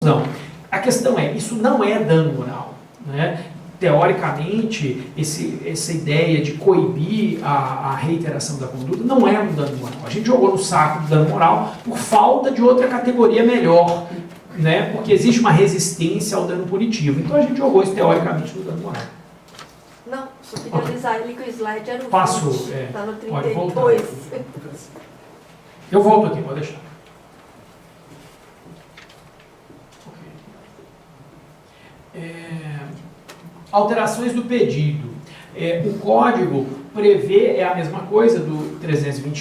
Não. A questão é, isso não é dano moral, né? Teoricamente, essa ideia de coibir a reiteração da conduta não é um dano moral. A gente jogou no saco do dano moral por falta de outra categoria melhor, né? Porque existe uma resistência ao dano punitivo. Então a gente jogou isso teoricamente no dano moral. Não, só queria avisar ele que o slide era o Passo, 20, tá no pode 32. Eu volto aqui, pode deixar. Alterações do pedido. O código prevê, é a mesma coisa do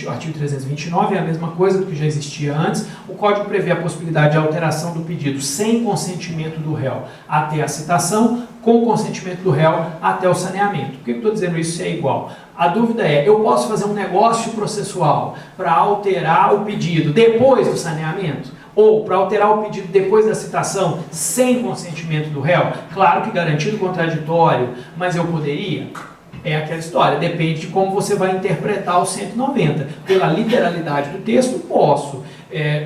artigo 329, é a mesma coisa do que já existia antes. O código prevê a possibilidade de alteração do pedido sem consentimento do réu até a citação, com consentimento do réu até o saneamento. Por que eu estou dizendo isso se é igual? A dúvida é, eu posso fazer um negócio processual para alterar o pedido depois do saneamento? Ou para alterar o pedido depois da citação sem consentimento do réu? Claro que garantido contraditório, mas eu poderia? É aquela história, depende de como você vai interpretar o 190. Pela literalidade do texto, posso.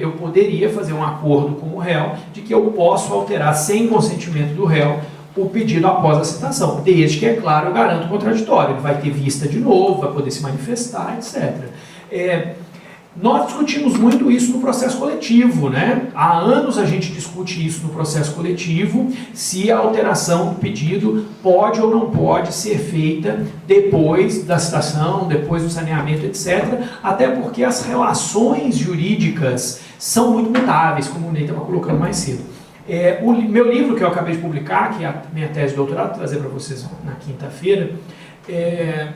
Eu poderia fazer um acordo com o réu de que eu posso alterar sem consentimento do réu o pedido após a citação, desde que, é claro, eu garanto o contraditório. Ele vai ter vista de novo, vai poder se manifestar, etc. Nós discutimos muito isso no processo coletivo, né? Há anos a gente discute isso no processo coletivo, se a alteração do pedido pode ou não pode ser feita depois da citação, depois do saneamento, etc. Até porque as relações jurídicas são muito mutáveis, como o Ney estava colocando mais cedo. O meu livro que eu acabei de publicar, que é a minha tese de doutorado, vou trazer para vocês na quinta-feira, é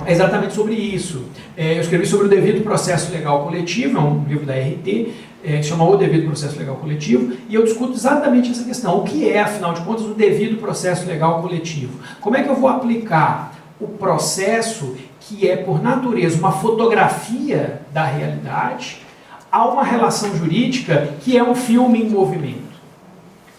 exatamente sobre isso. Eu escrevi sobre o devido processo legal coletivo, é um livro da RT, chama O Devido Processo Legal Coletivo, e eu discuto exatamente essa questão. O que é, afinal de contas, o devido processo legal coletivo? Como é que eu vou aplicar o processo, que é, por natureza, uma fotografia da realidade, a uma relação jurídica que é um filme em movimento?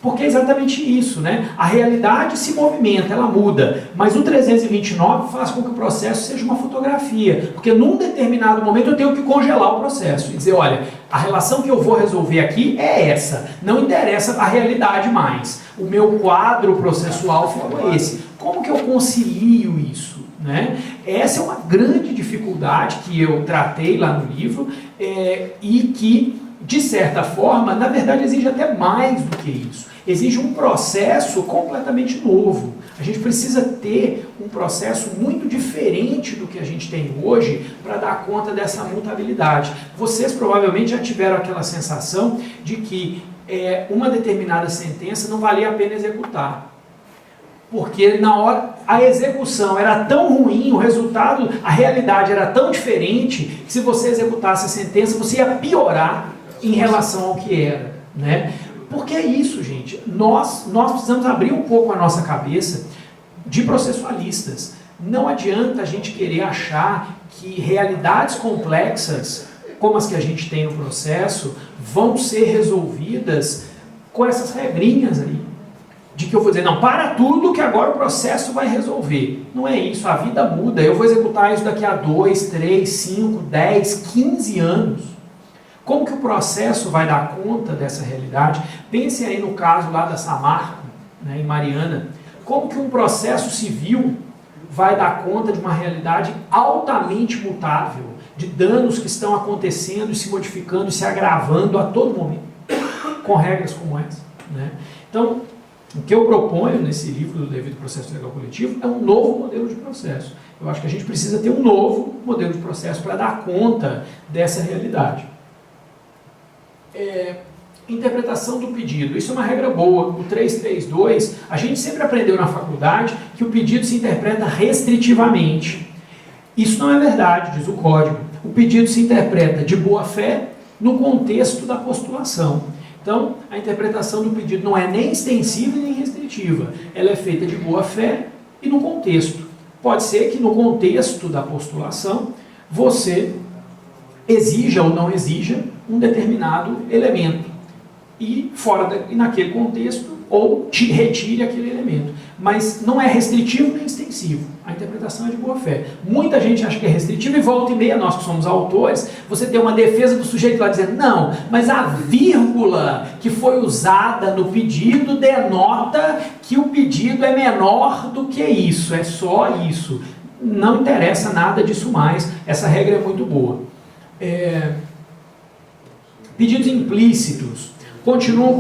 Porque é exatamente isso, né? A realidade se movimenta, ela muda, mas o 329 faz com que o processo seja uma fotografia, porque num determinado momento eu tenho que congelar o processo e dizer, olha, a relação que eu vou resolver aqui é essa, não interessa a realidade mais, o meu quadro processual ficou esse. Como que eu concilio isso? Né? Essa é uma grande dificuldade que eu tratei lá no livro e que, de certa forma, na verdade exige até mais do que isso. Exige um processo completamente novo. A gente precisa ter um processo muito diferente do que a gente tem hoje para dar conta dessa mutabilidade. Vocês provavelmente já tiveram aquela sensação de que uma determinada sentença não valia a pena executar. Porque na hora a execução era tão ruim, o resultado, a realidade era tão diferente, que se você executasse a sentença, você ia piorar em relação ao que era, né? Porque é isso, gente. Nós precisamos abrir um pouco a nossa cabeça de processualistas. Não adianta a gente querer achar que realidades complexas, como as que a gente tem no processo, vão ser resolvidas com essas regrinhas aí. De que eu vou dizer, não, para tudo que agora o processo vai resolver. Não é isso, a vida muda. Eu vou executar isso daqui a 2, 3, 5, 10, 15 anos. Como que o processo vai dar conta dessa realidade? Pensem aí no caso lá da Samarco, né, em Mariana. Como que um processo civil vai dar conta de uma realidade altamente mutável, de danos que estão acontecendo e se modificando e se agravando a todo momento, com regras como essa, né? Então, o que eu proponho nesse livro do Devido Processo Legal Coletivo é um novo modelo de processo. Eu acho que a gente precisa ter um novo modelo de processo para dar conta dessa realidade. Interpretação do pedido. Isso é uma regra boa. O 332, a gente sempre aprendeu na faculdade que o pedido se interpreta restritivamente. Isso não é verdade, diz o código. O pedido se interpreta de boa fé no contexto da postulação. Então, a interpretação do pedido não é nem extensiva nem restritiva. Ela é feita de boa fé e no contexto. Pode ser que no contexto da postulação você exija ou não exija um determinado elemento. e e naquele contexto, ou retire aquele elemento. Mas não é restritivo nem extensivo. A interpretação é de boa fé. Muita gente acha que é restritivo e volta e meia, nós que somos autores, você tem uma defesa do sujeito lá dizendo, não, mas a vírgula que foi usada no pedido denota que o pedido é menor do que isso, é só isso. Não interessa nada disso mais, essa regra é muito boa. Pedidos implícitos. Continuam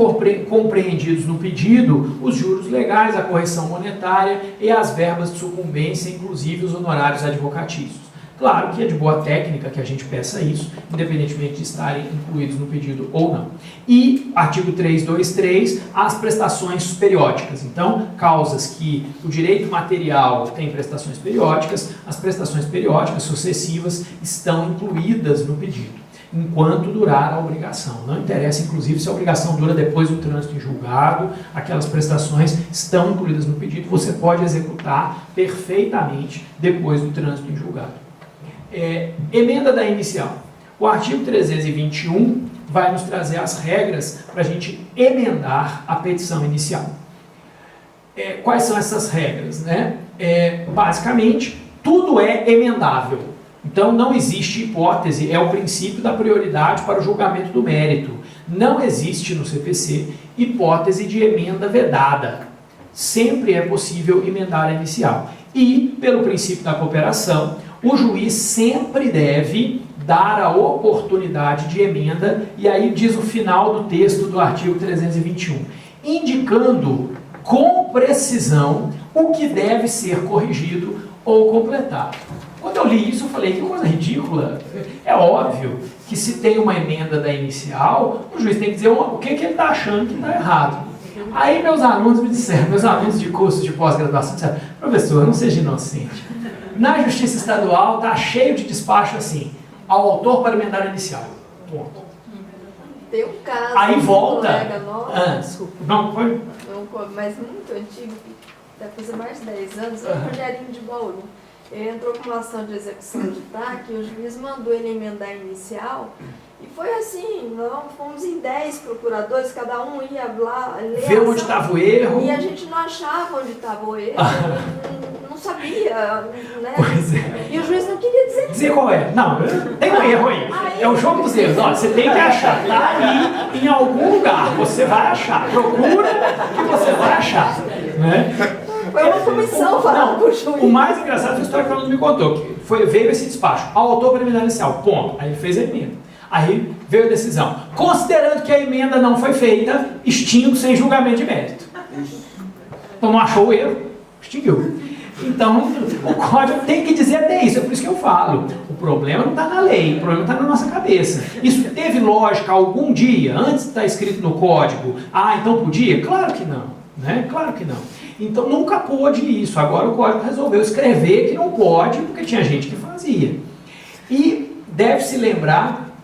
compreendidos no pedido os juros legais, a correção monetária e as verbas de sucumbência, inclusive os honorários advocatícios. Claro que é de boa técnica que a gente peça isso, independentemente de estarem incluídos no pedido ou não. E, artigo 323, as prestações periódicas. Então, causas que o direito material tem prestações periódicas, as prestações periódicas sucessivas estão incluídas no pedido, enquanto durar a obrigação. Não interessa, inclusive, se a obrigação dura depois do trânsito em julgado, aquelas prestações estão incluídas no pedido, você pode executar perfeitamente depois do trânsito em julgado. Emenda da inicial. O artigo 321 vai nos trazer as regras para a gente emendar a petição inicial. Quais são essas regras, né? Basicamente, tudo é emendável. Então, não existe hipótese, é o princípio da prioridade para o julgamento do mérito. Não existe no CPC hipótese de emenda vedada. Sempre é possível emendar a inicial. E, pelo princípio da cooperação, o juiz sempre deve dar a oportunidade de emenda, e aí diz o final do texto do artigo 321, indicando com precisão o que deve ser corrigido ou completado. Quando eu li isso, eu falei, que coisa ridícula. É óbvio que se tem uma emenda da inicial, o juiz tem que dizer o que ele está achando que está errado. Aí meus alunos me disseram, meus alunos de cursos de pós-graduação disseram, professor, não seja inocente. Na Justiça Estadual está cheio de despacho assim, ao autor para emendar a inicial. Ponto. Tem um caso, aí volta. Colega nosso, Desculpa. Não, foi? Mas muito antigo, deve fazer mais de 10 anos, é o Rogerinho de Bauru. Ele entrou com uma ação de execução de TAC e o juiz mandou ele emendar a inicial. E foi assim, nós fomos em 10 procuradores, cada um ia lá ler ver onde estava o erro. E a gente não achava onde estava o erro, não sabia, né? Pois é. E o juiz não queria dizer qual é. Não, tem um erro aí. É o jogo dos erros. Olha, você tem que achar. Está aí em algum lugar. Você vai achar. Procura que você vai achar. Né? Foi uma comissão falando com o juiz. O mais engraçado foi a história que o aluno me contou. Que veio esse despacho. Ao autor para emendar inicial. Ponto. Aí ele fez a emenda. Aí veio a decisão. Considerando que a emenda não foi feita, extingo sem julgamento de mérito. Então não achou o erro, extinguiu. Então, o código tem que dizer até isso. É por isso que eu falo. O problema não está na lei, o problema está na nossa cabeça. Isso teve lógica algum dia, antes de estar escrito no código? Então podia? Claro que não. Né? Claro que não. Então nunca pôde isso. Agora o código resolveu escrever que não pode, porque tinha gente que fazia. E deve-se lembrar,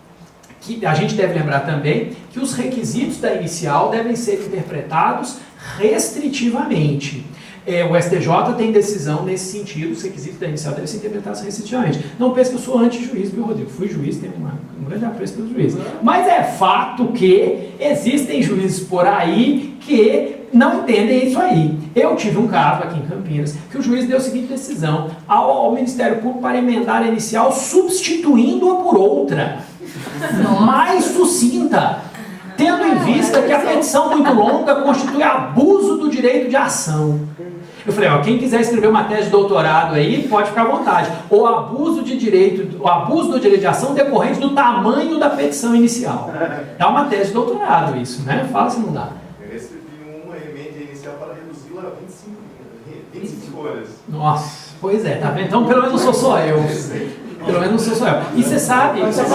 a gente deve lembrar também, que os requisitos da inicial devem ser interpretados restritivamente. O STJ tem decisão nesse sentido, os requisitos da inicial devem ser interpretados restritivamente. Não pense que eu sou anti-juiz, viu, Rodrigo? Fui juiz, tenho um grande apreço pelo juiz. Mas é fato que existem juízes por aí que não entendem isso aí. Eu tive um caso aqui em Campinas, que o juiz deu a seguinte decisão ao Ministério Público para emendar a inicial, substituindo-a por outra, mais sucinta, tendo em vista que a petição muito longa constitui abuso do direito de ação. Eu falei, quem quiser escrever uma tese de doutorado aí, pode ficar à vontade. O abuso do direito de ação decorrente do tamanho da petição inicial. É uma tese de doutorado isso, né? Fala se não dá. Eu recebi uma emenda inicial para reduzi-la a 25 horas. Nossa, pois é, tá vendo? Então pelo menos não sou só eu. Pelo menos não sou só eu. E você sabe... Everson,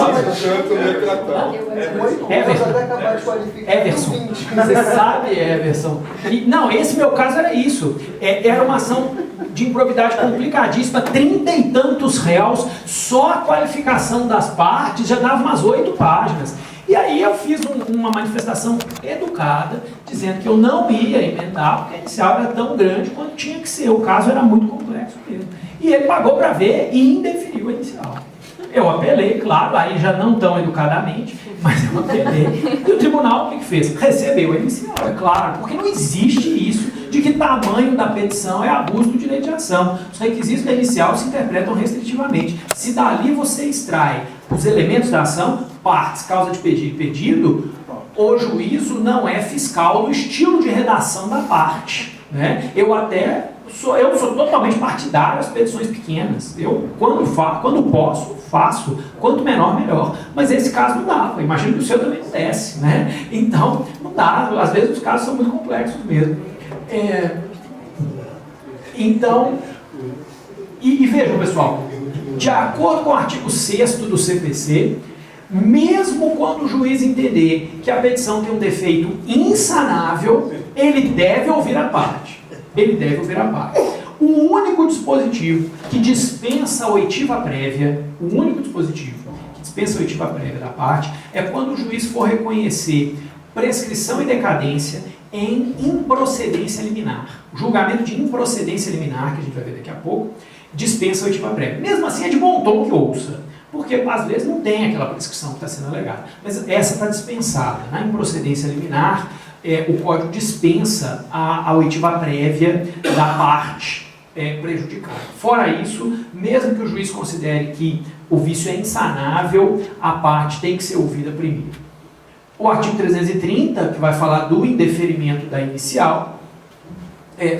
você sabe, Everson? Não, esse meu caso era isso. Era uma ação de improbidade complicadíssima, 30 e tantos réus, só a qualificação das partes já dava umas 8 páginas. E aí eu fiz uma manifestação educada, dizendo que eu não ia emendar, porque a inicial era tão grande quanto tinha que ser. O caso era muito complexo mesmo. E ele pagou para ver e indeferiu a inicial. Eu apelei, claro, aí já não tão educadamente, mas é uma pendência. E o tribunal o que fez? Recebeu a inicial, é claro, porque não existe isso de que tamanho da petição é abuso do direito de ação. Os requisitos da inicial se interpretam restritivamente. Se dali você extrai os elementos da ação, partes, causa de pedido e pedido, o juízo não é fiscal do estilo de redação da parte, né? Eu sou totalmente partidário das petições pequenas. Eu, quando posso, faço. Quanto menor, melhor. Mas esse caso não dava. Imagino que o seu também não desce, né? Então, não dá. Às vezes os casos são muito complexos mesmo. Então, e vejam, pessoal, de acordo com o artigo 6º do CPC, mesmo quando o juiz entender que a petição tem um defeito insanável, ele deve ouvir a parte. Ele deve ouvir a parte. O único dispositivo que dispensa a oitiva prévia, da parte, é quando o juiz for reconhecer prescrição e decadência em improcedência liminar. O julgamento de improcedência liminar, que a gente vai ver daqui a pouco, dispensa a oitiva prévia. Mesmo assim, é de bom tom que ouça, porque às vezes não tem aquela prescrição que está sendo alegada. Mas essa está dispensada. Na improcedência liminar, o Código dispensa a oitiva prévia da parte prejudicada. Fora isso, mesmo que o juiz considere que o vício é insanável, a parte tem que ser ouvida primeiro. O artigo 330, que vai falar do indeferimento da inicial,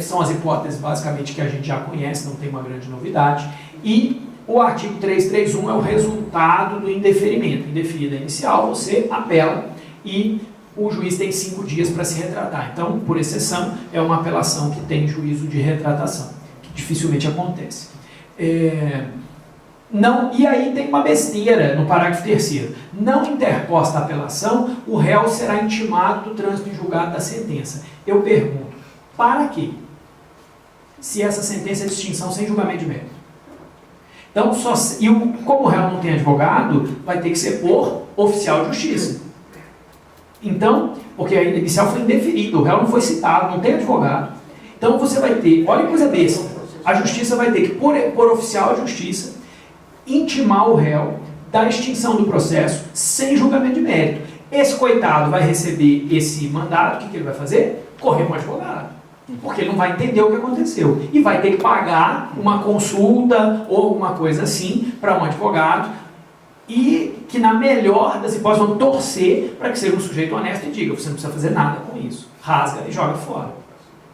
são as hipóteses basicamente que a gente já conhece, não tem uma grande novidade, e o artigo 331 é o resultado do indeferimento. Indeferida a inicial, você apela e o juiz tem 5 dias para se retratar. Então, por exceção, é uma apelação que tem juízo de retratação, que dificilmente acontece. E aí tem uma besteira no parágrafo 3º. Não interposta a apelação, o réu será intimado do trânsito em julgado da sentença. Eu pergunto, para quê? Se essa sentença é de extinção sem julgamento de mérito. Então, como o réu não tem advogado, vai ter que ser por oficial de justiça. Então, porque a inicial foi indeferida, o réu não foi citado, não tem advogado. Então você vai ter, olha que coisa besta, a justiça vai ter que, por oficial de justiça, intimar o réu da extinção do processo sem julgamento de mérito. Esse coitado vai receber esse mandado, o que ele vai fazer? Correr com o advogado. Porque ele não vai entender o que aconteceu. E vai ter que pagar uma consulta ou alguma coisa assim para um advogado, e que na melhor das hipóteses vão torcer para que seja um sujeito honesto e diga, você não precisa fazer nada com isso. Rasga e joga fora.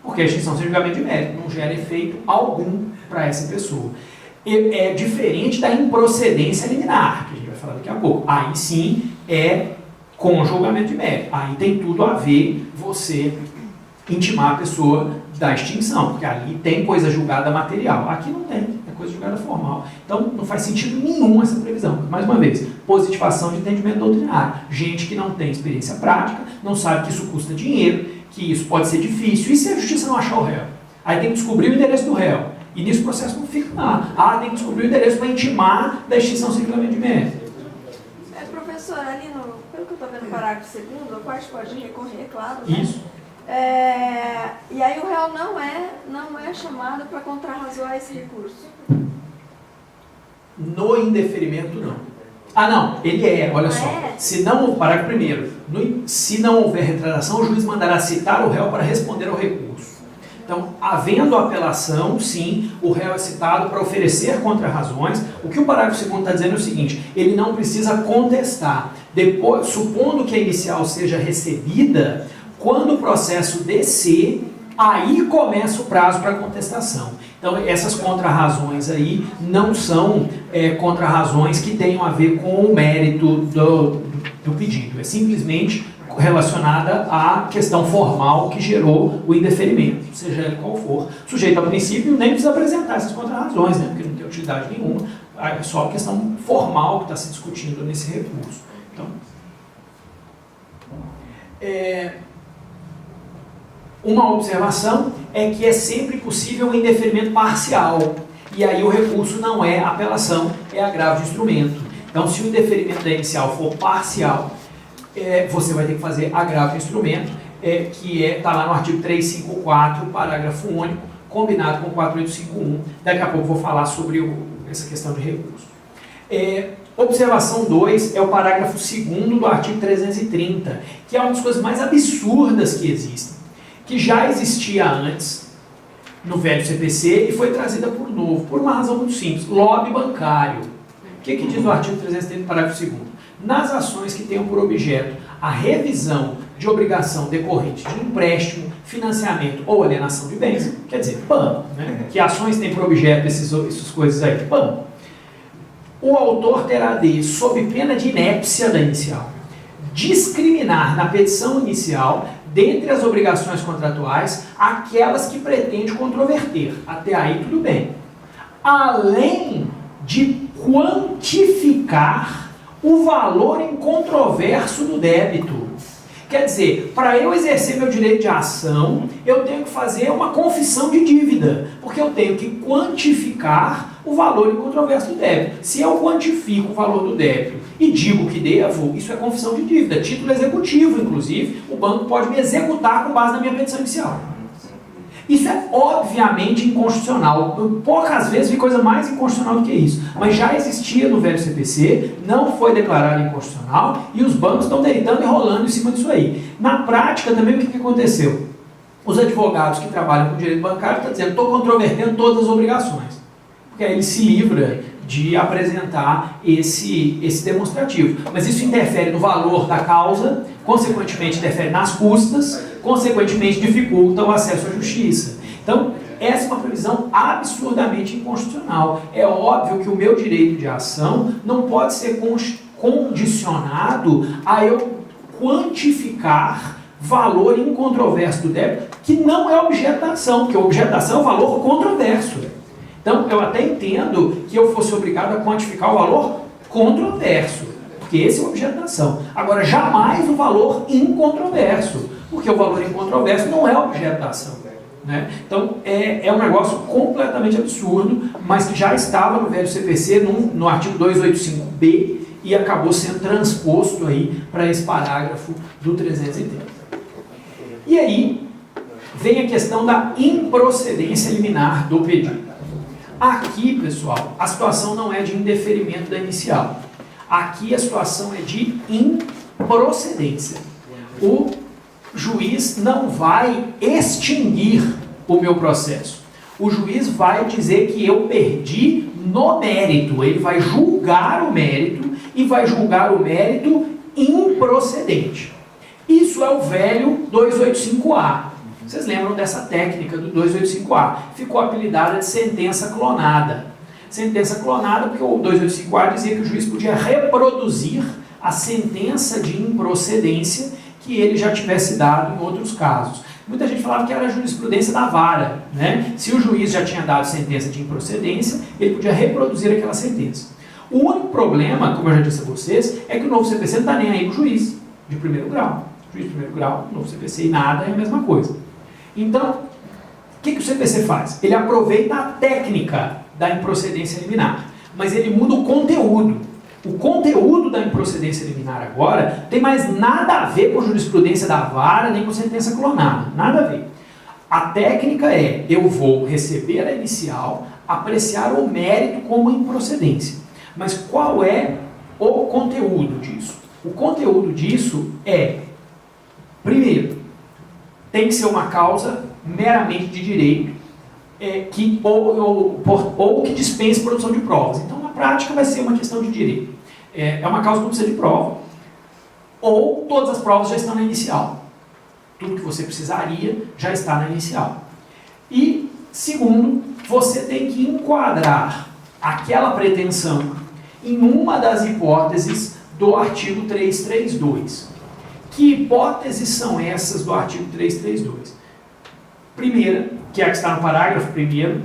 Porque a extinção sem julgamento de mérito não gera efeito algum para essa pessoa. É diferente da improcedência liminar, que a gente vai falar daqui a pouco. Aí sim é com julgamento de mérito. Aí tem tudo a ver você intimar a pessoa da extinção, porque ali tem coisa julgada material. Aqui não tem, é coisa julgada formal. Então não faz sentido nenhum essa previsão. Mais uma vez, positivação de entendimento doutrinário. Gente que não tem experiência prática, não sabe que isso custa dinheiro, que isso pode ser difícil. E se a justiça não achar o réu? Aí tem que descobrir o endereço do réu. E nisso o processo não fica lá. Tem que descobrir o endereço para intimar da extinção sem julgamento de mérito. Professor, ali pelo que eu estou vendo no parágrafo 2º, a parte pode recorrer, claro. Né? Isso. E aí o réu não é chamado para contrarrazoar esse recurso. No indeferimento, não. Não, ele olha só. Se não, parágrafo 1º, se não houver retratação, o juiz mandará citar o réu para responder ao recurso. Então, havendo apelação, sim, o réu é citado para oferecer contrarrazões. O que o parágrafo 2º está dizendo é o seguinte, ele não precisa contestar. Depois, supondo que a inicial seja recebida, quando o processo descer, aí começa o prazo para contestação. Então, essas contrarrazões aí não são contrarrazões que tenham a ver com o mérito do pedido. É simplesmente relacionada à questão formal que gerou o indeferimento, seja ele qual for. Sujeito ao princípio nem precisa apresentar essas contrarrazões, né, porque não tem utilidade nenhuma. É só a questão formal que está se discutindo nesse recurso. Então, uma observação é que é sempre possível um indeferimento parcial. E aí o recurso não é apelação, é agravo de instrumento. Então, se o indeferimento da inicial for parcial, você vai ter que fazer agravo de instrumento, que está lá no artigo 354, parágrafo único, combinado com 4851. Daqui a pouco eu vou falar sobre essa questão de recurso. Observação 2 é o parágrafo 2º do artigo 330, que é uma das coisas mais absurdas que existem, que já existia antes no velho CPC e foi trazida por novo, por uma razão muito simples, lobby bancário. O que diz o artigo 330, parágrafo 2º? Nas ações que tenham por objeto a revisão de obrigação decorrente de empréstimo, financiamento ou alienação de bens, quer dizer, PAN, né? Que ações têm por objeto essas coisas aí? PAN. O autor terá de, sob pena de inépcia da inicial, discriminar na petição inicial, dentre as obrigações contratuais, aquelas que pretende controverter. Até aí tudo bem. Além de quantificar o valor incontroverso do débito. Quer dizer, para eu exercer meu direito de ação, eu tenho que fazer uma confissão de dívida, porque eu tenho que quantificar o valor incontroverso do débito. Se eu quantifico o valor do débito e digo que devo, isso é confissão de dívida, título executivo, inclusive, o banco pode me executar com base na minha petição inicial. Isso é obviamente inconstitucional. Poucas vezes vi coisa mais inconstitucional do que isso. Mas já existia no velho CPC, não foi declarado inconstitucional e os bancos estão deitando e rolando em cima disso aí. Na prática também o que aconteceu? Os advogados que trabalham com direito bancário estão dizendo, estou controvertendo todas as obrigações. Porque aí ele se livra de apresentar esse demonstrativo. Mas isso interfere no valor da causa, consequentemente interfere nas custas, consequentemente dificulta o acesso à justiça. Então, essa é uma previsão absurdamente inconstitucional. É óbvio que o meu direito de ação não pode ser condicionado a eu quantificar valor incontroverso do débito, que não é objeto da ação, porque o objeto da ação é o valor controverso. Então, eu até entendo que eu fosse obrigado a quantificar o valor controverso, porque esse é o objeto da ação. Agora, jamais o valor incontroverso, porque o valor incontroverso não é objeto da ação. Né? Então, é um negócio completamente absurdo, mas que já estava no velho CPC, no artigo 285b, e acabou sendo transposto aí para esse parágrafo do 330. E aí, vem a questão da improcedência liminar do pedido. Aqui, pessoal, a situação não é de indeferimento da inicial. Aqui a situação é de improcedência. O juiz não vai extinguir o meu processo. O juiz vai dizer que eu perdi no mérito. Ele vai julgar o mérito e vai julgar o mérito improcedente. Isso é o velho 285A. Vocês lembram dessa técnica do 285A? Ficou apelidada de sentença clonada. Sentença clonada porque o 285A dizia que o juiz podia reproduzir a sentença de improcedência que ele já tivesse dado em outros casos. Muita gente falava que era a jurisprudência da vara, né? Se o juiz já tinha dado sentença de improcedência, ele podia reproduzir aquela sentença. O único problema, como eu já disse a vocês, é que o novo CPC não está nem aí com o juiz de primeiro grau. O juiz de primeiro grau, o novo CPC e nada é a mesma coisa. Então, o que o CPC faz? Ele aproveita a técnica da improcedência liminar, mas ele muda o conteúdo. O conteúdo da improcedência liminar agora tem mais nada a ver com jurisprudência da vara, nem com sentença clonada. Nada a ver. A técnica é, eu vou receber a inicial, apreciar o mérito como improcedência. Mas qual é o conteúdo disso? O conteúdo disso é, primeiro, tem que ser uma causa meramente de direito, ou que dispense produção de provas. Então, na prática, vai ser uma questão de direito. É uma causa que não precisa de prova, ou todas as provas já estão na inicial. Tudo que você precisaria já está na inicial. E, segundo, você tem que enquadrar aquela pretensão em uma das hipóteses do artigo 332. Que hipóteses são essas do artigo 332? Primeira, que é a que está no parágrafo primeiro,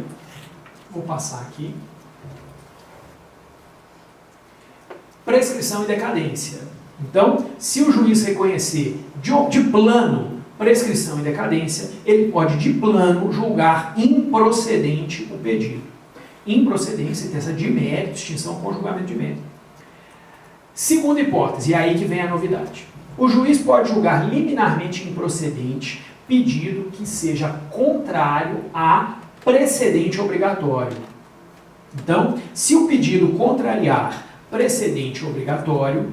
vou passar aqui. Prescrição e decadência. Então, se o juiz reconhecer de plano prescrição e decadência, ele pode de plano julgar improcedente o pedido. Improcedência, sentença de mérito, extinção com julgamento de mérito. Segunda hipótese, e é aí que vem a novidade. O juiz pode julgar liminarmente improcedente pedido que seja contrário a precedente obrigatório. Então, se o pedido contrariar precedente obrigatório,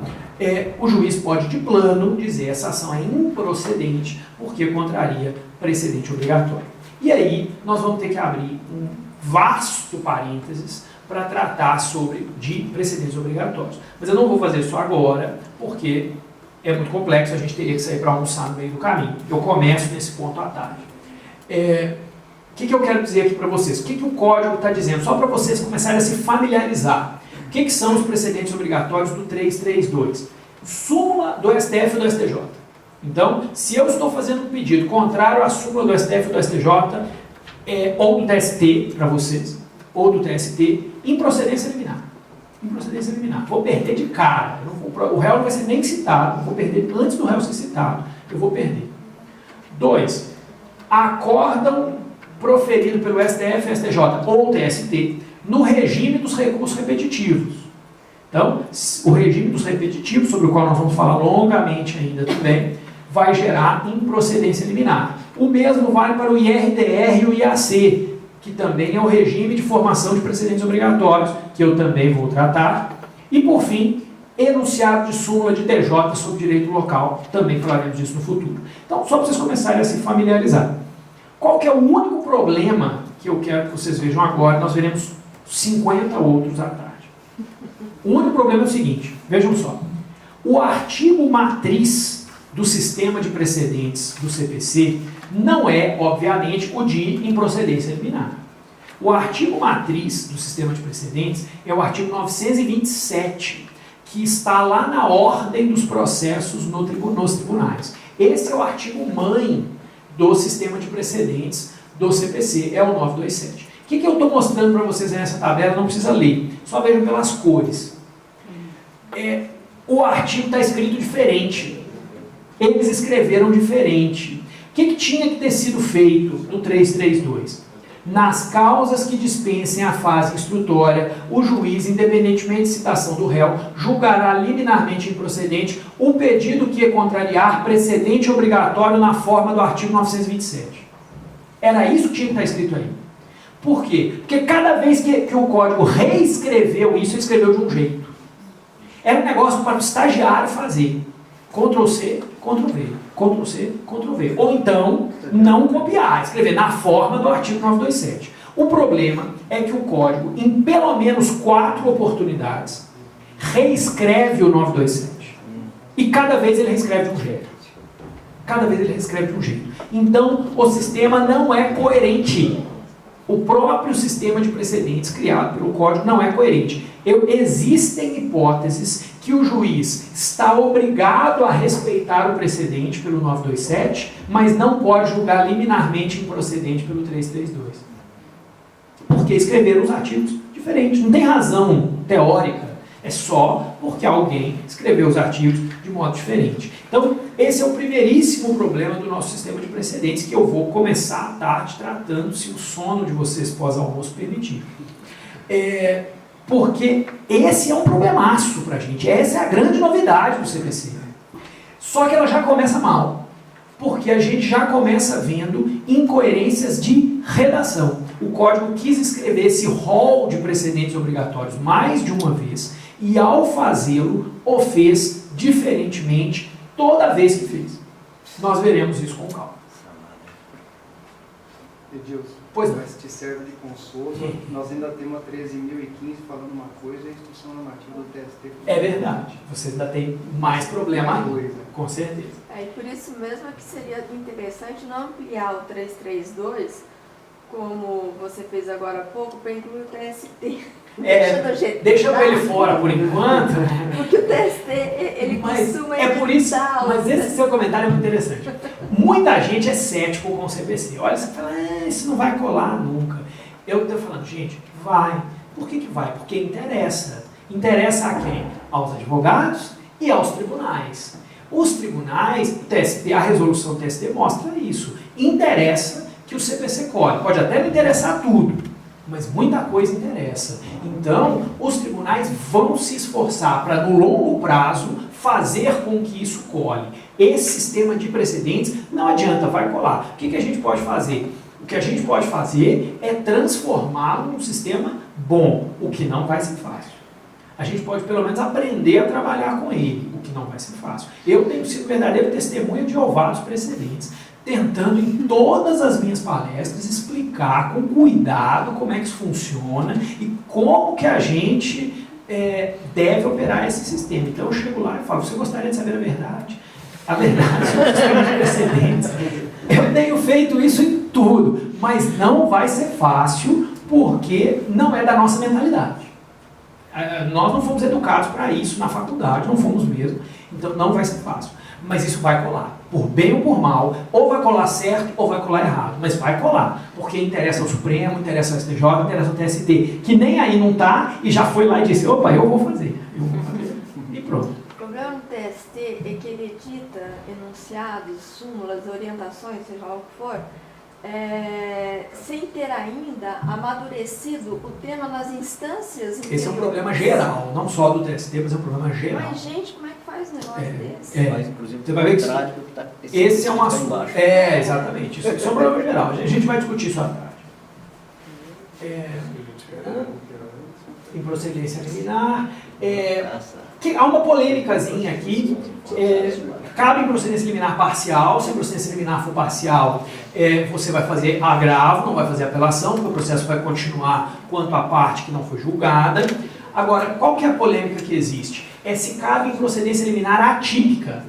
o juiz pode de plano dizer essa ação é improcedente porque contraria precedente obrigatório. E aí nós vamos ter que abrir um vasto parênteses para tratar de precedentes obrigatórios. Mas eu não vou fazer isso agora, porque é muito complexo, a gente teria que sair para almoçar no meio do caminho. Eu começo nesse ponto à tarde. O que eu quero dizer aqui para vocês? O que o código está dizendo? Só para vocês começarem a se familiarizar. O que são os precedentes obrigatórios do 332? Súmula do STF e do STJ. Então, se eu estou fazendo um pedido contrário à súmula do STF e do STJ, ou do TST para vocês, ou do TST, improcedência liminar. Improcedência liminar. Vou perder de cara. O réu não vai ser nem citado. Vou perder antes do réu ser citado. Eu vou perder. 2. Acórdão proferido pelo STF, STJ ou TST no regime dos recursos repetitivos. Então, o regime dos repetitivos, sobre o qual nós vamos falar longamente ainda também, vai gerar improcedência liminar. O mesmo vale para o IRDR e o IAC, que também é o regime de formação de precedentes obrigatórios, que eu também vou tratar. E, por fim, enunciado de súmula de TJ sobre direito local, também falaremos disso no futuro. Então, só para vocês começarem a se familiarizar. Qual que é o único problema que eu quero que vocês vejam agora? Nós veremos 50 outros à tarde. O único problema é o seguinte, vejam só. O artigo matriz do sistema de precedentes do CPC não é, obviamente, o de improcedência liminar. O artigo matriz do sistema de precedentes é o artigo 927, que está lá na ordem dos processos nos tribunais. Esse é o artigo mãe do sistema de precedentes do CPC, é o 927. O que eu estou mostrando para vocês nessa tabela? Não precisa ler, só vejam pelas cores. O artigo está escrito diferente. Eles escreveram diferente. O que tinha que ter sido feito no 332? Nas causas que dispensem a fase instrutória, o juiz, independentemente de citação do réu, julgará liminarmente improcedente o pedido que contrariar precedente obrigatório na forma do artigo 927. Era isso que tinha que estar escrito aí. Por quê? Porque cada vez que o código reescreveu isso, ele escreveu de um jeito. Era um negócio para o estagiário fazer. Ctrl+C, Ctrl+V, Ctrl+C, Ctrl+V. Ou então, não copiar, escrever na forma do artigo 927. O problema é que o código, em pelo menos 4 oportunidades, reescreve o 927. E cada vez ele reescreve de um jeito. Cada vez ele reescreve de um jeito. Então, o sistema não é coerente. O próprio sistema de precedentes criado pelo código não é coerente. Existem hipóteses que o juiz está obrigado a respeitar o precedente pelo 927, mas não pode julgar liminarmente improcedente pelo 332. Porque escreveram os artigos diferentes. Não tem razão teórica. É só porque alguém escreveu os artigos de modo diferente. Então, esse é o primeiríssimo problema do nosso sistema de precedentes, que eu vou começar à tarde tratando, se o sono de vocês pós-almoço permitir. Porque esse é um problemaço para a gente. Essa é a grande novidade do CPC. Só que ela já começa mal. Porque a gente já começa vendo incoerências de redação. O código quis escrever esse rol de precedentes obrigatórios mais de uma vez, e ao fazê-lo, o fez diferentemente toda vez que fez. Nós veremos isso com calma. Edilson, pois não. Mas te serve de consolo. Nós ainda temos a 13.015 falando uma coisa e a instrução normativa do TST. É verdade. Você ainda tem mais problema ainda. Com certeza. E por isso mesmo é que seria interessante não ampliar o 332, como você fez agora há pouco, para incluir o TST. Deixa ele fora por enquanto. Porque o TST, ele costuma por isso, mas esse seu comentário é muito interessante. Muita gente é cético com o CPC. Olha, você fala, isso não vai colar nunca. Eu estou falando, gente, vai. Por que vai? Porque interessa. Interessa a quem? Aos advogados e aos tribunais. Os tribunais, o TST, a resolução do TST mostra isso. Interessa que o CPC colhe. Pode até não interessar tudo, mas muita coisa interessa. Então, os tribunais vão se esforçar para, no longo prazo, fazer com que isso colhe. Esse sistema de precedentes, não adianta, vai colar. O que a gente pode fazer? O que a gente pode fazer é transformá-lo num sistema bom, o que não vai ser fácil. A gente pode pelo menos aprender a trabalhar com ele, o que não vai ser fácil. Eu tenho sido verdadeiro testemunha de Jeová precedentes, tentando em todas as minhas palestras explicar com cuidado como é que isso funciona e como que a gente deve operar esse sistema. Então eu chego lá e falo, você gostaria de saber a verdade? A verdade sobre o sistema de precedentes. Eu tenho feito isso em tudo, mas não vai ser fácil porque não é da nossa mentalidade. Nós não fomos educados para isso na faculdade, não fomos mesmo, então não vai ser fácil. Mas isso vai colar, por bem ou por mal, ou vai colar certo ou vai colar errado, mas vai colar, porque interessa ao Supremo, interessa ao STJ, interessa ao TST, que nem aí não está e já foi lá e disse, opa, eu vou fazer, e pronto. O problema do TST é que ele edita enunciados, súmulas, orientações, seja lá o que for, sem ter ainda amadurecido o tema nas instâncias inferiores. Esse é um problema geral, não só do TST, mas é um problema geral. Mas, gente, como é que faz um negócio desse? Mas, inclusive, você vai ver que esse é um assunto. Exatamente. Isso é um problema geral. A gente vai discutir isso à tarde. Improcedência liminar. Há uma polêmicazinha aqui. Cabe improcedência liminar parcial. Se a improcedência liminar for parcial, você vai fazer agravo, não vai fazer apelação, porque o processo vai continuar quanto à parte que não foi julgada. Agora, qual que é a polêmica que existe? Se cabe improcedência liminar atípica.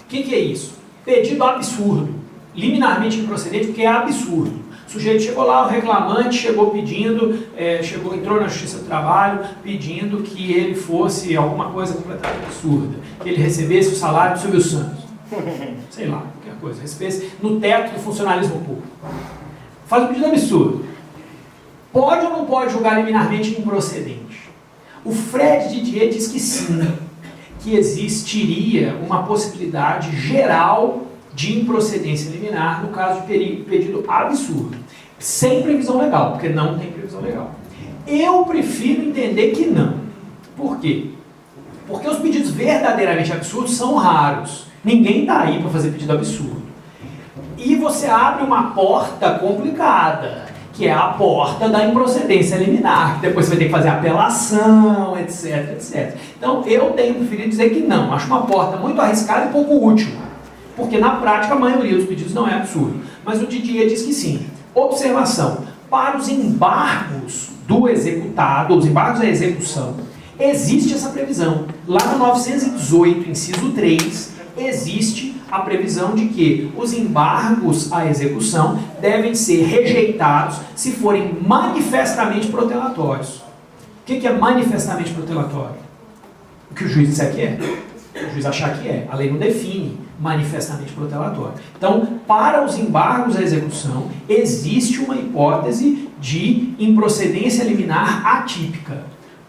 O que é isso? Pedido absurdo. Liminarmente improcedente, porque é absurdo. O sujeito chegou lá, o reclamante chegou pedindo, entrou na Justiça do Trabalho pedindo que ele fosse alguma coisa completamente absurda, que ele recebesse o salário do Silvio Santos, sei lá, qualquer coisa, recebesse no teto do funcionalismo público. Faz um pedido absurdo. Pode ou não pode julgar liminarmente improcedente? O Fred Didier diz que sim, que existiria uma possibilidade geral de improcedência liminar no caso de pedido absurdo, sem previsão legal, porque não tem previsão legal. Eu prefiro entender que não. Por quê? Porque os pedidos verdadeiramente absurdos são raros. Ninguém está aí para fazer pedido absurdo. E você abre uma porta complicada, que é a porta da improcedência liminar, que depois você vai ter que fazer apelação, etc, etc. Então, eu tenho preferido dizer que não. Acho uma porta muito arriscada e pouco útil. Porque na prática a maioria dos pedidos não é absurdo. Mas o Didier diz que sim. Observação, para os embargos do executado, os embargos à execução, existe essa previsão. Lá no 918, inciso 3, existe a previsão de que os embargos à execução devem ser rejeitados se forem manifestamente protelatórios. O que é manifestamente protelatório? O que o juiz disser que é. O juiz achar que é. A lei não define manifestamente protelatório. Então, para os embargos à execução, existe uma hipótese de improcedência liminar atípica.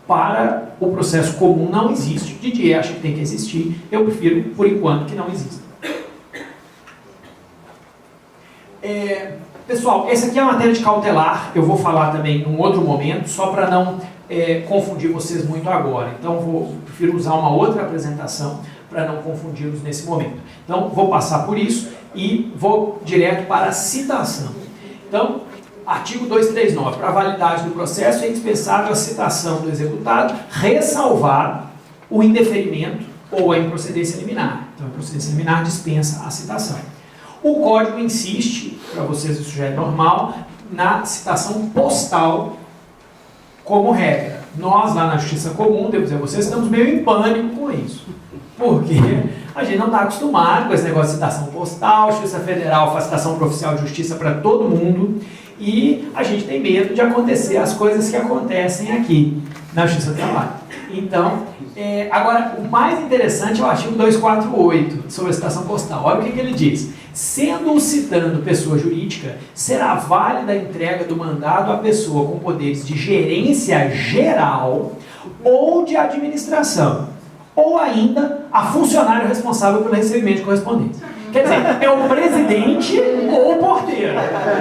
Para o processo comum não existe. O Didier acha que tem que existir. Eu prefiro, por enquanto, que não exista. Pessoal, essa aqui é a matéria de cautelar. Eu vou falar também em um outro momento, só para não confundir vocês muito agora. Então, prefiro usar uma outra apresentação para não confundi-los nesse momento. Então, vou passar por isso e vou direto para a citação. Então, artigo 239. Para a validade do processo é indispensável a citação do executado, ressalvado o indeferimento ou a improcedência liminar. Então, a improcedência liminar dispensa a citação. O Código insiste, para vocês isso já é normal, na citação postal como regra. Nós, lá na Justiça Comum, devo dizer a vocês, estamos meio em pânico com isso. Porque a gente não está acostumado com esse negócio de citação postal, a Justiça Federal faz citação para oficial de justiça para todo mundo, e a gente tem medo de acontecer as coisas que acontecem aqui na Justiça do Trabalho. Então, agora, o mais interessante é o artigo 248, sobre a citação postal. Olha o que ele diz. Sendo citando pessoa jurídica, será válida a entrega do mandado à pessoa com poderes de gerência geral ou de administração, ou ainda a funcionário responsável pelo recebimento de correspondência. Quer dizer, é o presidente ou o porteiro.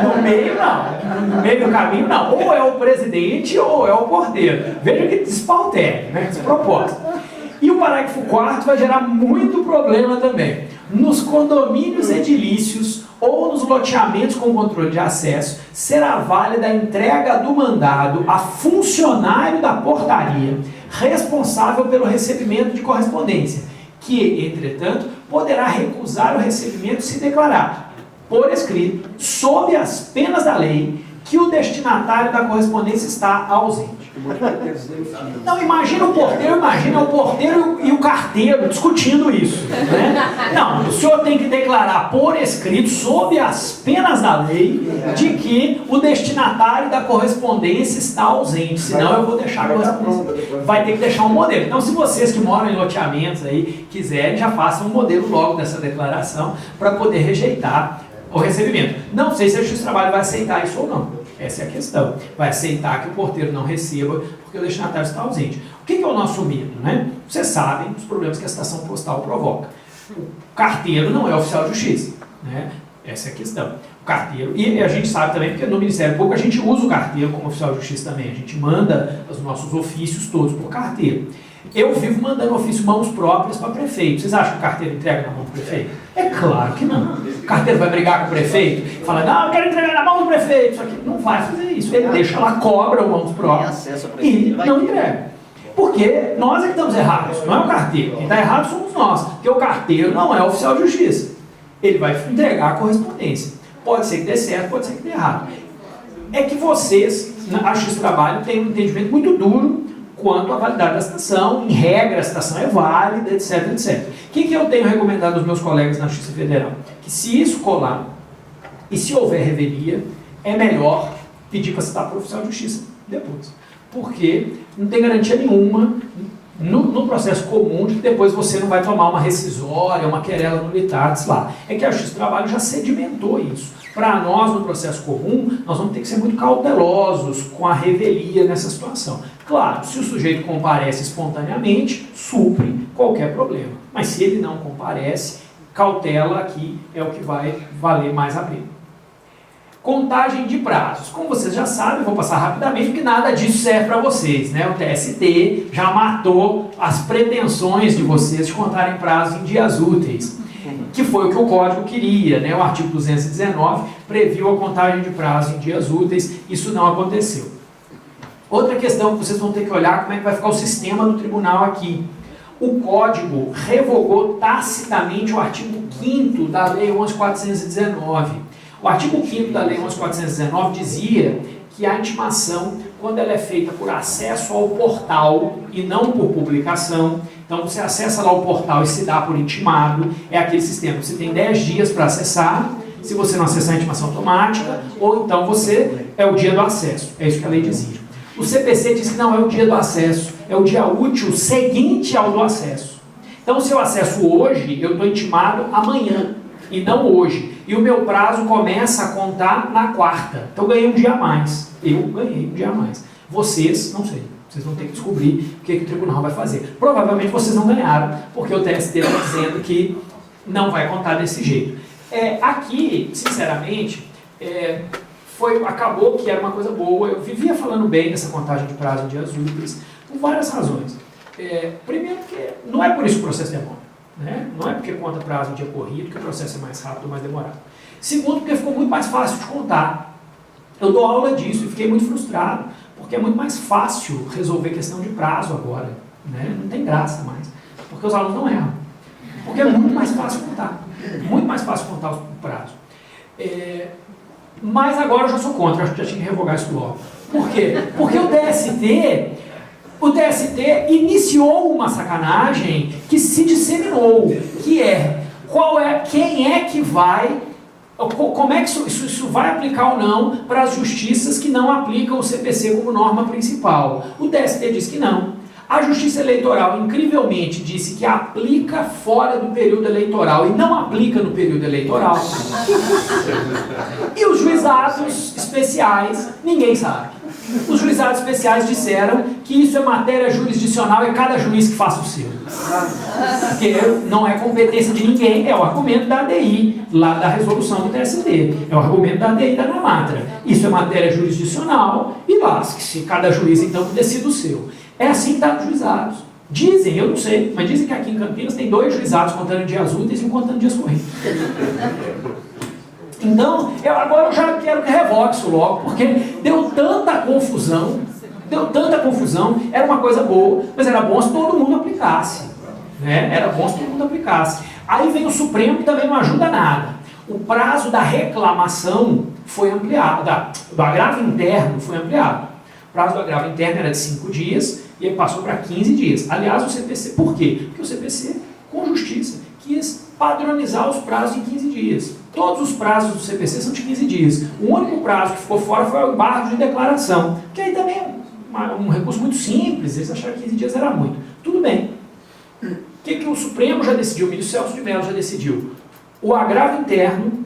No meio, não. No meio do caminho, não. Ou é o presidente ou é o porteiro. Veja que despautério, né? Despropósito. E o parágrafo 4º vai gerar muito problema também. Nos condomínios edilícios ou nos loteamentos com controle de acesso, será válida a entrega do mandado a funcionário da portaria, responsável pelo recebimento de correspondência, que, entretanto, poderá recusar o recebimento se declarar, por escrito, sob as penas da lei, que o destinatário da correspondência está ausente. Não, imagina o porteiro e o carteiro discutindo isso, né? Não, o senhor tem que declarar por escrito, sob as penas da lei, de que o destinatário da correspondência está ausente, senão eu vou deixar a correspondência. Vai ter que deixar um modelo. Então, se vocês que moram em loteamentos aí quiserem, já façam um modelo logo dessa declaração para poder rejeitar o recebimento. Não sei se a Justiça do Trabalho vai aceitar isso ou não. Essa é a questão. Vai aceitar que o porteiro não receba porque o destinatário está ausente. O que é o nosso medo, né? Vocês sabem os problemas que a estação postal provoca. O carteiro não é oficial de justiça, né? Essa é a questão. O carteiro, e a gente sabe também, porque no Ministério Público a gente usa o carteiro como oficial de justiça também. A gente manda os nossos ofícios todos por carteiro. Eu vivo mandando ofício mãos próprias para prefeito. Vocês acham que o carteiro entrega na mão do prefeito? É claro que não. O carteiro vai brigar com o prefeito e fala, não, eu quero entregar na mão do prefeito. Isso aqui não vai fazer isso. Ele deixa lá, cobra o mãos próprias e não entrega. Porque nós é que estamos errados, não é o carteiro. Quem está errado somos nós. Porque o carteiro não é oficial de justiça. Ele vai entregar a correspondência. Pode ser que dê certo, pode ser que dê errado. É que vocês, na Justiça do Trabalho, têm um entendimento muito duro quanto à validade da estação, em regra a estação é válida, etc, etc. O que eu tenho recomendado aos meus colegas na Justiça Federal? Que se isso colar, e se houver revelia, é melhor pedir para citar para o oficial de justiça depois. Porque não tem garantia nenhuma no processo comum de que depois você não vai tomar uma rescisória, uma querela nulitatis lá. É que a Justiça do Trabalho já sedimentou isso. Para nós, no processo comum, nós vamos ter que ser muito cautelosos com a revelia nessa situação. Claro, se o sujeito comparece espontaneamente, supre qualquer problema. Mas se ele não comparece, cautela aqui é o que vai valer mais a pena. Contagem de prazos. Como vocês já sabem, eu vou passar rapidamente, porque nada disso serve para vocês, né? O TST já matou as pretensões de vocês de contarem prazos em dias úteis, que foi o que o Código queria, né? O artigo 219 previu a contagem de prazo em dias úteis, isso não aconteceu. Outra questão que vocês vão ter que olhar como é que vai ficar o sistema do tribunal aqui. O Código revogou tacitamente o artigo 5º da Lei 11.419. O artigo 5º da Lei 11.419 dizia que a intimação, quando ela é feita por acesso ao portal e não por publicação, então você acessa lá o portal e se dá por intimado, é aquele sistema que você tem 10 dias para acessar, se você não acessar a intimação automática, ou então você é o dia do acesso, é isso que a lei dizia. O CPC diz que não é o dia do acesso, é o dia útil seguinte ao do acesso. Então se eu acesso hoje, eu estou intimado amanhã, e não hoje. E o meu prazo começa a contar na quarta. Então eu ganhei um dia a mais. Eu ganhei um dia a mais. Vocês, não sei. Vocês vão ter que descobrir o que o tribunal vai fazer. Provavelmente vocês não ganharam, porque o TST está dizendo que não vai contar desse jeito. Aqui, sinceramente, acabou que era uma coisa boa. Eu vivia falando bem dessa contagem de prazo em dias úteis, por várias razões. Primeiro, porque não é por isso que o processo demora. Né? Não é porque conta prazo em dia corrido que o processo é mais rápido ou mais demorado. Segundo, porque ficou muito mais fácil de contar. Eu dou aula disso e fiquei muito frustrado, porque é muito mais fácil resolver questão de prazo agora. Né? Não tem graça mais, porque os alunos não erram. Porque é muito mais fácil contar. Muito mais fácil contar o prazo. Mas agora eu já sou contra, acho que já tinha que revogar isso logo. Por quê? Porque o TST iniciou uma sacanagem que se disseminou, que quem é que vai, como é que isso vai aplicar ou não para as justiças que não aplicam o CPC como norma principal. O TST diz que não. A Justiça Eleitoral, incrivelmente, disse que aplica fora do período eleitoral e não aplica no período eleitoral. E os juizados especiais, ninguém sabe. Os juizados especiais disseram que isso é matéria jurisdicional, é cada juiz que faça o seu. Porque não é competência de ninguém, é o argumento da ADI, lá da resolução do TST. É o argumento da ADI da ANAMATRA. Isso é matéria jurisdicional e lasque-se, cada juiz então decide o seu. É assim que está nos juizados. Dizem, eu não sei, mas dizem que aqui em Campinas tem 2 juizados contando dias úteis e um contando dias corridos. Então, agora eu já quero que revogue isso logo, porque deu tanta confusão deu tanta confusão, era uma coisa boa, mas era bom se todo mundo aplicasse. Né? Era bom se todo mundo aplicasse. Aí vem o Supremo, que também não ajuda nada. O prazo da reclamação foi ampliado, do agravo interno foi ampliado. O prazo do agravo interno era de 5 dias e aí passou para 15 dias. Aliás, o CPC, por quê? Porque o CPC, com justiça, quis padronizar os prazos em 15 dias. Todos os prazos do CPC são de 15 dias. O único prazo que ficou fora foi o embargo de declaração, que aí também é um recurso muito simples, eles acharam que 15 dias era muito. Tudo bem. O que o Supremo já decidiu, o ministro Celso de Mello já decidiu? O agravo interno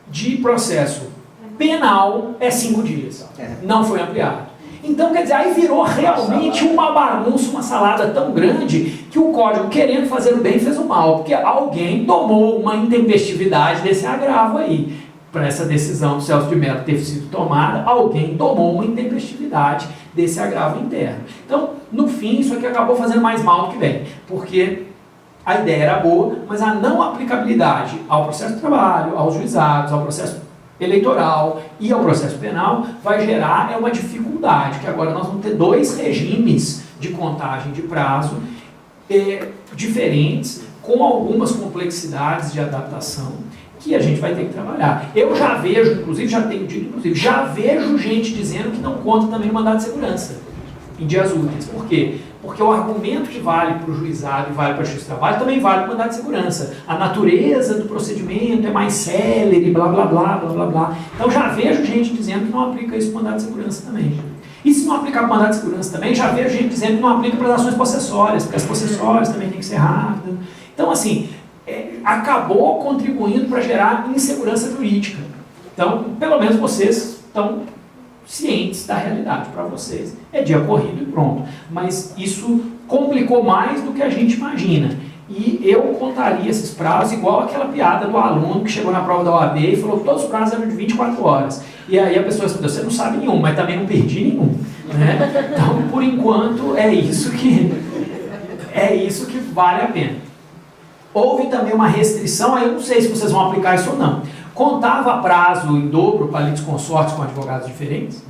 de processo penal é 5 dias. Não foi ampliado. Então, quer dizer, aí virou realmente uma bagunça, uma salada tão grande que o Código, querendo fazer o bem, fez o mal, porque alguém tomou uma intempestividade desse agravo aí. Para essa decisão do Celso de Mello ter sido tomada, alguém tomou uma intempestividade desse agravo interno. Então, no fim, isso aqui acabou fazendo mais mal do que bem, porque a ideia era boa, mas a não aplicabilidade ao processo de trabalho, aos juizados, ao processo eleitoral e ao processo penal vai gerar uma dificuldade, que agora nós vamos ter 2 regimes de contagem de prazo diferentes, com algumas complexidades de adaptação que a gente vai ter que trabalhar. Eu já vejo, inclusive, já tenho dito, inclusive, já vejo gente dizendo que não conta também no mandado de segurança em dias úteis. Por quê? Porque o argumento que vale para o juizado e vale para a justiça do trabalho também vale para o mandado de segurança. A natureza do procedimento é mais célere, blá, blá, blá, blá, blá, blá. Então já vejo gente dizendo que não aplica isso para o mandado de segurança também. E se não aplicar para o mandado de segurança também, já vejo gente dizendo que não aplica para as ações possessórias, porque as possessórias também tem que ser rápidas. Então, assim, acabou contribuindo para gerar insegurança jurídica. Então, pelo menos vocês estão cientes da realidade. Para vocês é dia corrido e pronto. Mas isso complicou mais do que a gente imagina. E eu contaria esses prazos igual aquela piada do aluno que chegou na prova da OAB e falou que todos os prazos eram de 24 horas. E aí a pessoa respondeu, você não sabe nenhum, mas também não perdi nenhum. Né? Então, por enquanto, é isso que vale a pena. Houve também uma restrição, aí eu não sei se vocês vão aplicar isso ou não. Contava prazo em dobro para litisconsortes com advogados diferentes?